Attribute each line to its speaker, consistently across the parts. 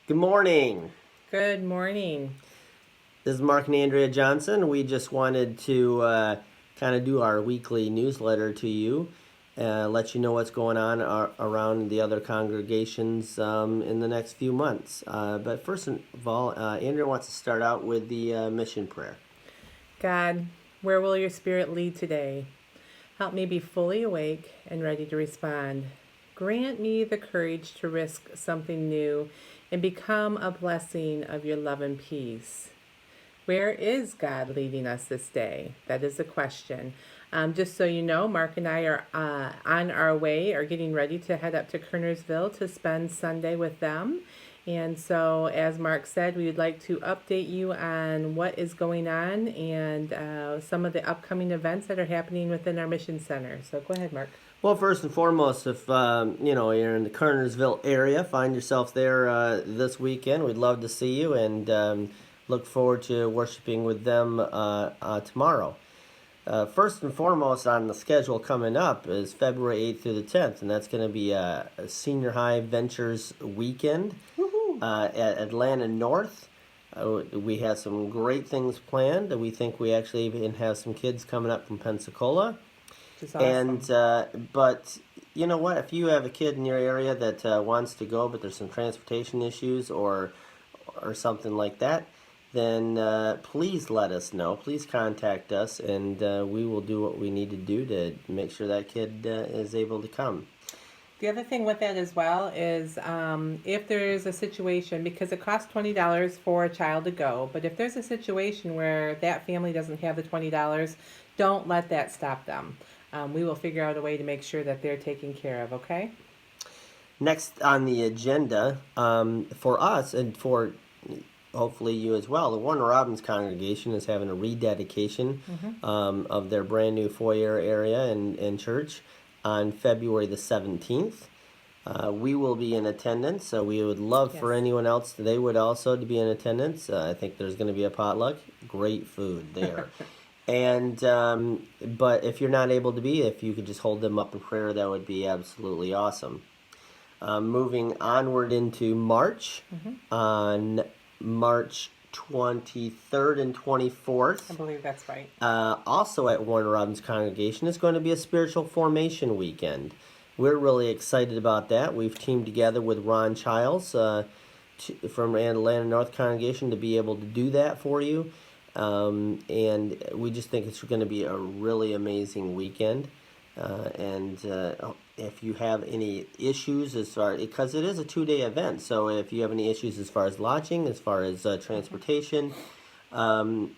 Speaker 1: Good morning.
Speaker 2: Good morning.
Speaker 1: This is Mark and Andrea Johnson. We just wanted to kind of do our weekly newsletter to you, let you know what's going on around the other congregations in the next few months. But first of all, Andrea wants to start out with the mission prayer.
Speaker 2: God, where will your spirit lead today? Help me be fully awake and ready to respond. Grant me the courage to risk something new and become a blessing of your love and peace. Where is God leading us this day? That is the question. Just so you know, Mark and I are on our way, are getting ready to head up to Kernersville to spend Sunday with them. And so, as Mark said, we would like to update you on what is going on and some of the upcoming events that are happening within our mission center. So, go ahead, Mark.
Speaker 1: Well, first and foremost, if you're in the Kernersville area, find yourself there this weekend. We'd love to see you and look forward to worshiping with them tomorrow. First and foremost on the schedule coming up is February 8th through the 10th, and that's going to be a Senior High Ventures weekend at Atlanta North. We have some great things planned. We think we actually even have some kids coming up from Pensacola.
Speaker 2: Which is awesome.
Speaker 1: But you know what? If you have a kid in your area that wants to go, but there's some transportation issues or something like that, then please let us know. Please contact us, and we will do what we need to do to make sure that kid is able to come.
Speaker 2: The other thing with that as well is if there is a situation, because it costs $20 for a child to go, but if there's a situation where that family doesn't have the $20, don't let that stop them. We will figure out a way to make sure that they're taken care of, okay?
Speaker 1: Next on the agenda for us and for hopefully you as well, the Warner Robins congregation is having a rededication of their brand new foyer area in church on February the 17th. We will be in attendance, so we would love for
Speaker 2: Yes.
Speaker 1: anyone else, they would also to be in attendance. I think there's going to be a potluck. Great food there. And but if you're not able to be, if you could just hold them up in prayer, that would be absolutely awesome. Moving onward into March, on March 23rd and 24th,
Speaker 2: I believe that's right.
Speaker 1: also at Warner Robins Congregation, is going to be a spiritual formation weekend. We're really excited about that. We've teamed together with Ron Childs from Atlanta North Congregation to be able to do that for you. And we just think it's going to be a really amazing weekend. And if you have any issues as far, because it is a 2-day event, so if you have any issues as far as lodging, as far as transportation, or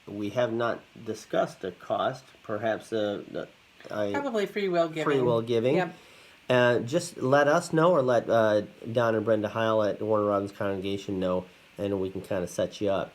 Speaker 1: we have not discussed the cost, perhaps
Speaker 2: Probably free will giving.
Speaker 1: free will giving.
Speaker 2: Yep.
Speaker 1: Just let us know, or let Don and Brenda Heil at Warner Robins Congregation know, and we can kind of set you up.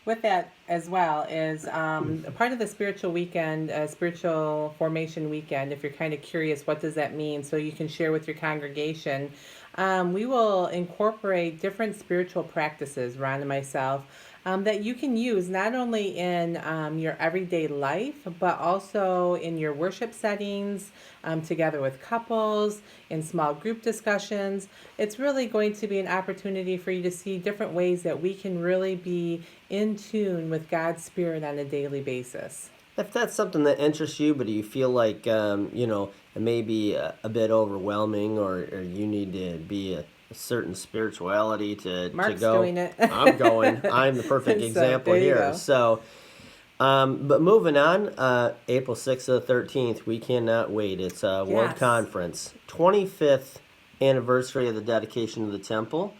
Speaker 2: With that as well is a part of the spiritual weekend, spiritual formation weekend. If you're kind of curious, what does that mean? So you can share with your congregation. We will incorporate different spiritual practices, Ron and myself, that you can use not only in your everyday life, but also in your worship settings, together with couples, in small group discussions. It's really going to be an opportunity for you to see different ways that we can really be in tune with God's Spirit on a daily basis.
Speaker 1: If that's something that interests you, but you feel like it may be a bit overwhelming, or you need to be a certain spirituality to
Speaker 2: Mark's
Speaker 1: go,
Speaker 2: doing it.
Speaker 1: I'm going. I'm the perfect
Speaker 2: So,
Speaker 1: example
Speaker 2: there you
Speaker 1: here.
Speaker 2: go.
Speaker 1: So, but moving on, April 6th to the 13th, we cannot wait. It's a World
Speaker 2: Yes.
Speaker 1: Conference, 25th anniversary of the dedication of the temple.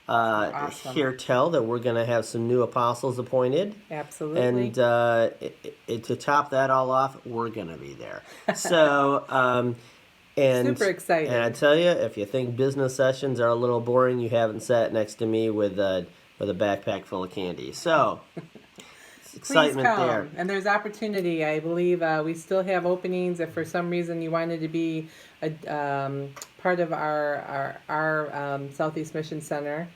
Speaker 2: Awesome.
Speaker 1: Hear tell that we're going to have some new apostles appointed.
Speaker 2: Absolutely.
Speaker 1: And to top that all off, we're going to be there. So, and
Speaker 2: Super excited.
Speaker 1: And I tell you, if you think business sessions are a little boring, you haven't sat next to me with a backpack full of candy. So,
Speaker 2: Please
Speaker 1: excitement
Speaker 2: come.
Speaker 1: there.
Speaker 2: And there's opportunity. I believe we still have openings. If for some reason you wanted to be a part of our Southeast Mission Center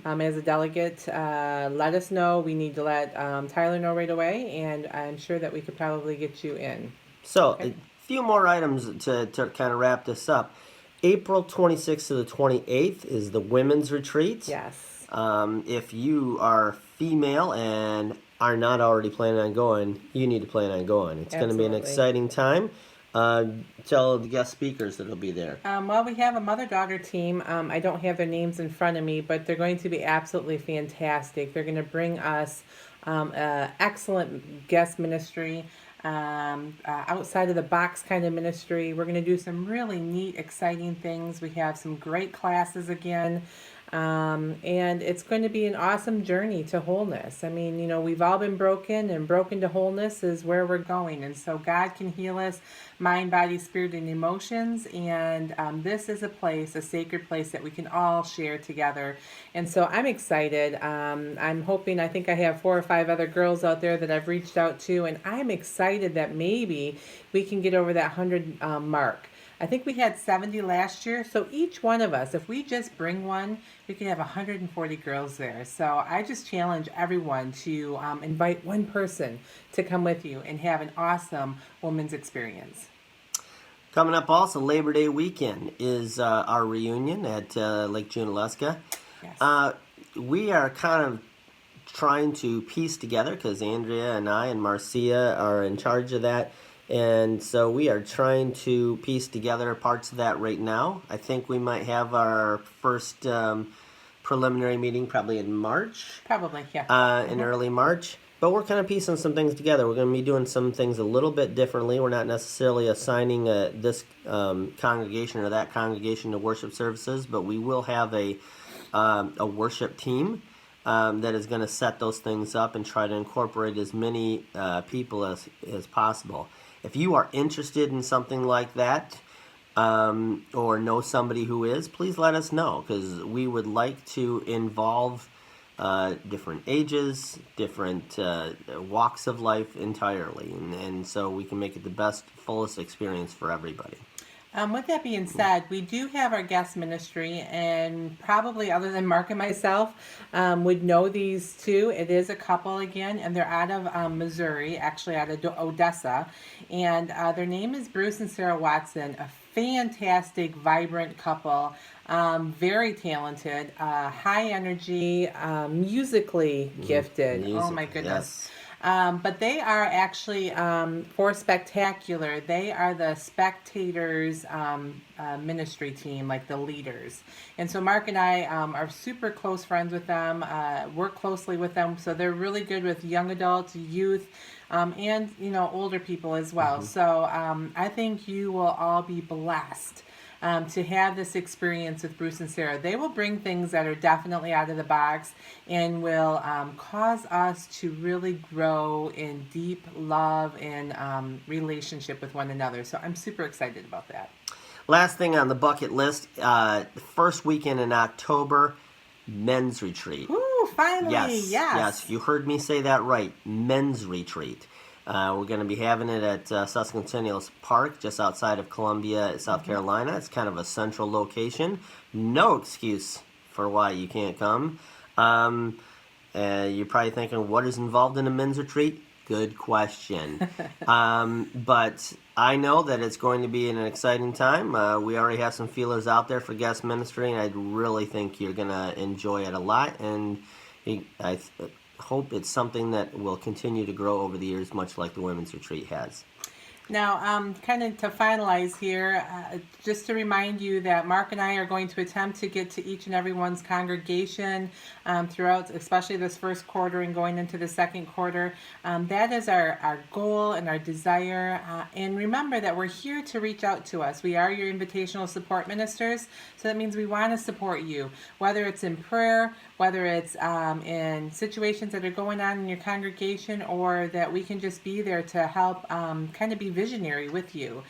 Speaker 2: as a delegate, let us know. We need to let Tyler know right away, and I'm sure that we could probably get you in.
Speaker 1: So, a few more items to kind of wrap this up. April 26th to the 28th is the women's retreat.
Speaker 2: Yes.
Speaker 1: If you are female and are not already planning on going, you need to plan on going. It's going to be an
Speaker 2: Absolutely.
Speaker 1: exciting time. Tell the guest speakers that'll be there.
Speaker 2: Well, we have a mother-daughter team. I don't have their names in front of me, but they're going to be absolutely fantastic. They're going to bring us excellent guest ministry, outside of the box kind of ministry. We're going to do some really neat, exciting things. We have some great classes again. And it's going to be an awesome journey to wholeness. I mean, we've all been broken, and broken to wholeness is where we're going. And so God can heal us, mind, body, spirit, and emotions. And this is a sacred place that we can all share together. And so I'm excited. I'm hoping, I think I have 4 or 5 other girls out there that I've reached out to, and I'm excited that maybe we can get over that 100 mark. I think we had 70 last year, so each one of us, if we just bring one, we can have 140 girls there. So I just challenge everyone to invite one person to come with you and have an awesome women's experience.
Speaker 1: Coming up also, Labor Day weekend is our reunion at Lake Junaluska.
Speaker 2: Yes.
Speaker 1: We are kind of trying to piece together, because Andrea and I and Marcia are in charge of that. And so we are trying to piece together parts of that right now. I think we might have our first preliminary meeting probably in March.
Speaker 2: Probably, yeah.
Speaker 1: In early March. But we're kind of piecing some things together. We're going to be doing some things a little bit differently. We're not necessarily assigning this congregation or that congregation to worship services, but we will have a worship team that is going to set those things up and try to incorporate as many people as possible. If you are interested in something like that, or know somebody who is, please let us know, because we would like to involve different ages, different walks of life entirely, and so we can make it the best, fullest experience for everybody.
Speaker 2: With that being said, we do have our guest ministry, and probably other than Mark and myself, would know these two. It is a couple again, and they're out of Missouri, actually out of Odessa, and their name is Bruce and Sarah Watson, a fantastic, vibrant couple, very talented, high energy, musically gifted. Oh my goodness.
Speaker 1: Yes.
Speaker 2: But they are actually, for Spectacular, they are the spectators ministry team, like the leaders. And so Mark and I are super close friends with them, work closely with them. So they're really good with young adults, youth, and, older people as well. So I think you will all be blessed to have this experience with Bruce and Sarah. They will bring things that are definitely out of the box and will cause us to really grow in deep love and relationship with one another. So I'm super excited about that.
Speaker 1: Last thing on the bucket list, the first weekend in October, men's retreat.
Speaker 2: Ooh, finally,
Speaker 1: Yes, you heard me say that right, men's retreat. We're going to be having it at Susquehanna Park, just outside of Columbia, South Carolina. It's kind of a central location. No excuse for why you can't come. You're probably thinking, what is involved in a men's retreat? Good question. But I know that it's going to be an exciting time. We already have some feelers out there for guest ministry, and I really think you're going to enjoy it a lot. And I hope it's something that will continue to grow over the years, much like the women's retreat has.
Speaker 2: Now, kind of to finalize here, just to remind you that Mark and I are going to attempt to get to each and everyone's congregation throughout, especially this first quarter and going into the second quarter. That is our goal and our desire. And remember that we're here to reach out to us. We are your invitational support ministers, so that means we want to support you, whether it's in prayer, whether it's in situations that are going on in your congregation, or that we can just be there to help kind of be visionary with you.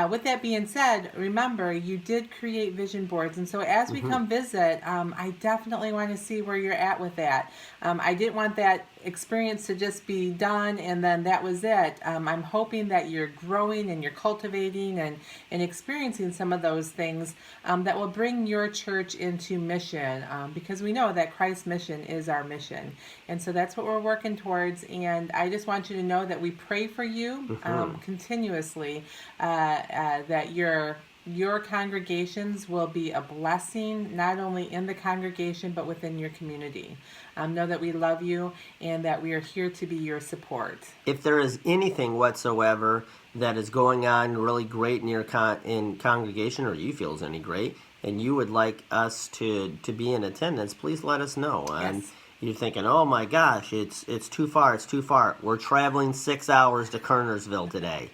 Speaker 2: With that being said, remember, you did create vision boards, and so as we come visit, I definitely want to see where you're at with that. I didn't want that experience to just be done and then that was it. I'm hoping that you're growing and you're cultivating and experiencing some of those things that will bring your church into mission, because we know that Christ's mission is our mission. And so that's what we're working towards. And I just want you to know that we pray for you continuously, that you're your congregations will be a blessing, not only in the congregation, but within your community. Know that we love you and that we are here to be your support.
Speaker 1: If there is anything whatsoever that is going on really great in your in congregation, or you feel is any great, and you would like us to be in attendance, please let us know. And
Speaker 2: Yes.
Speaker 1: you're thinking, oh my gosh, it's too far, it's too far. We're traveling 6 hours to Kernersville today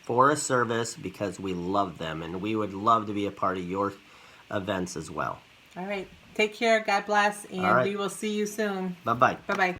Speaker 1: for a service because we love them, and we would love to be a part of your events as well.
Speaker 2: All right. Take care. God bless. And
Speaker 1: All right.
Speaker 2: we will see you soon.
Speaker 1: Bye-bye.
Speaker 2: Bye-bye.